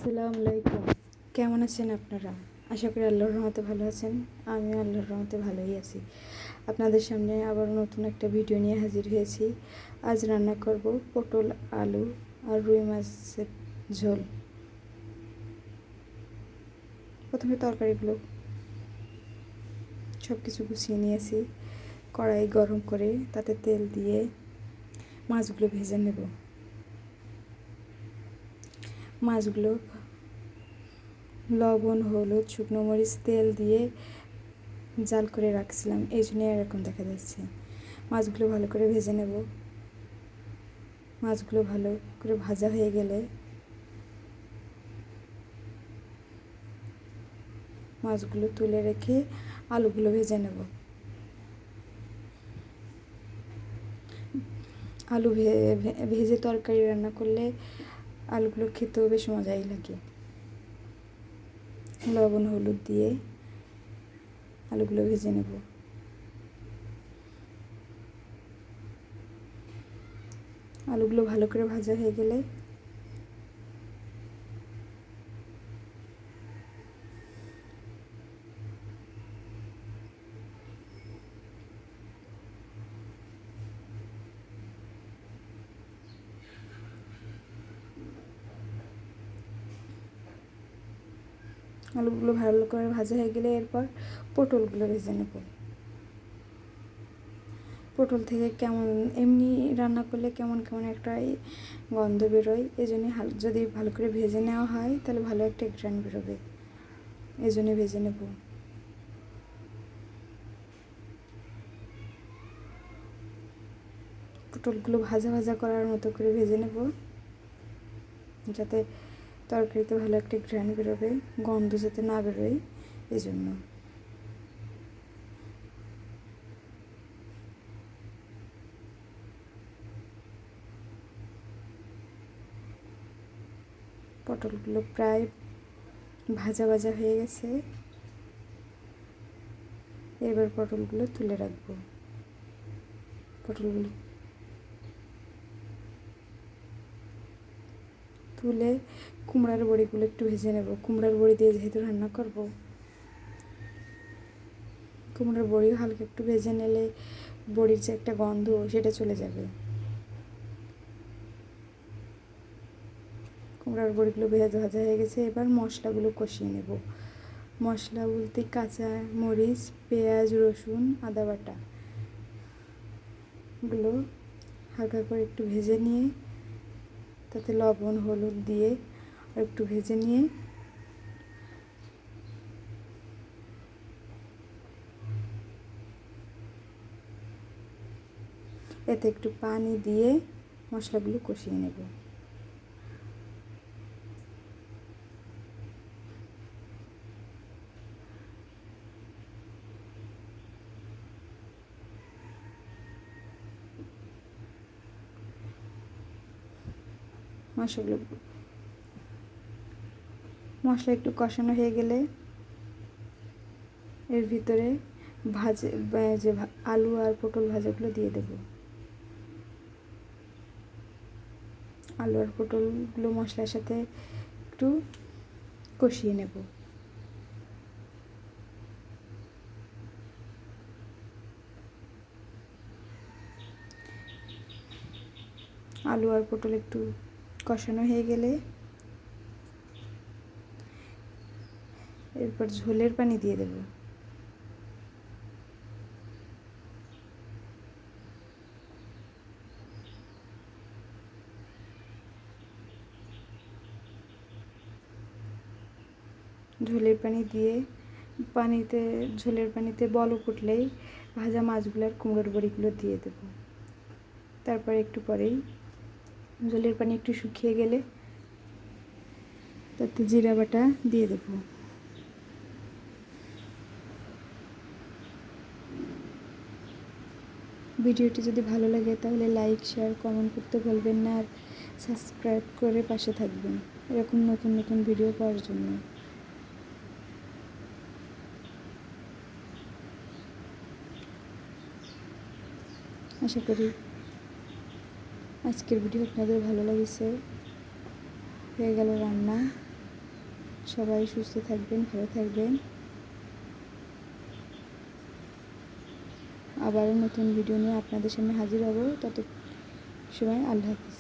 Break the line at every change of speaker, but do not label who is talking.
আসসালামু আলাইকুম। কেমন আছেন আপনারা? আশা করি আল্লাহর রহমতে ভালো আছেন। আমি আল্লাহর রহমতে ভালোই আছি। আপনাদের সামনে আবার নতুন একটা ভিডিও নিয়ে হাজির হয়েছি। আজ রান্না করব পটল, আলু আর রুই মাছের ঝোল। প্রথমে তরকারিগুলো সব কিছু গুছিয়ে নিয়েছি। কড়াই গরম করে তাতে তেল দিয়ে মাছগুলো ভেজে নেব। মাছগুলো লবণ, হলুদ, শুকনো মরিচ, তেল দিয়ে জাল করে রাখছিলাম, এই জন্য এরকম দেখা যাচ্ছে। মাছগুলো ভালো করে ভেজে নেব। মাছগুলো ভালো করে ভাজা হয়ে গেলে মাছগুলো তুলে রেখে আলুগুলো ভেজে নেব। আলু ভেজে তরকারি রান্না করলে আলুগুলো খেতেও বেশ মজাই লাগে। লবণ, হলুদ দিয়ে আলুগুলো ভেজে নেব। আলুগুলো ভালো করে ভাজা হয়ে গেলে আলুগুলো ভালো করে ভাজা হয়ে গেলে এরপর পটলগুলো ভেজে নেব। পটল থেকে কেমন এমনি রান্না করলে কেমন কেমন একটা গন্ধ বেরোয়, এই জন্যে যদি ভালো করে ভেজে নেওয়া হয় তাহলে ভালো একটা ঘ্রাণ বেরোবে, এই জন্যে ভেজে নেব। পটলগুলো ভাজা ভাজা করার মতো করে ভেজে নেব, যাতে তরকারিতে ভালো একটা ঘ্রাণ বেরোবে, গন্ধ যাতে না বেরোয়, এই জন্য। পটলগুলো প্রায় ভাজা ভাজা হয়ে গেছে। এবার পটলগুলো তুলে রাখবো। পটলগুলো তুলে কুমড়ার বড়িগুলো একটু ভেজে নেব। কুমড়ার বড়ি দিয়ে যেহেতু রান্না করব, কুমড়ার বড়িও হালকা একটু ভেজে নিলে বড়ির যে একটা গন্ধ সেটা চলে যাবে। কুমড়ার বড়িগুলো ভাজা ভাজা হয়ে গেছে। এবার মশলাগুলো কষিয়ে নেব। মশলা বলতে কাঁচা মরিচ, পেঁয়াজ, রসুন, আদা বাটা গুলো হালকা করে একটু ভেজে নিয়ে তাতে লবণ, হলুদ দিয়ে আর একটু ভেজে নিয়ে এতে একটু পানি দিয়ে মশলাগুলো কষিয়ে নেব। মশলা একটু কষানো হয়ে গেলে এর ভিতরে যে আলু আর পটল ভাজাগুলো দিয়ে দেব। আলু আর পটলগুলো মশলার সাথে একটু কষিয়ে নেব। আলু আর পটল একটু কষানো হয়ে গেলে এরপর ঝোলের পানি দিয়ে দেব। ঝোলের পানি দিয়ে ঝোলের পানিতে বলক উঠলেই ভাজা মাছগুলো আর কুমড়োর বড়িগুলো দিয়ে দেব। তারপর একটু পরেই ঝোলের পানি একটু শুকিয়ে গেলে তাতে জিরা বাটা দিয়ে দেব। ভিডিওটি যদি ভালো লাগে তাহলে লাইক, শেয়ার, কমেন্ট করতে ভুলবেন না, আর সাবস্ক্রাইব করে পাশে থাকবেন এরকম নতুন নতুন ভিডিও পাওয়ার জন্য। আশা করি আজকের ভিডিও আপনাদের ভালো লেগেছে। হয়ে গেল রান্না। সবাই সুস্থ থাকবেন, ভালো থাকবেন। আবারও নতুন ভিডিও নিয়ে আপনাদের সামনে হাজির হব। তত সময় আল্লাহ হাফিজ।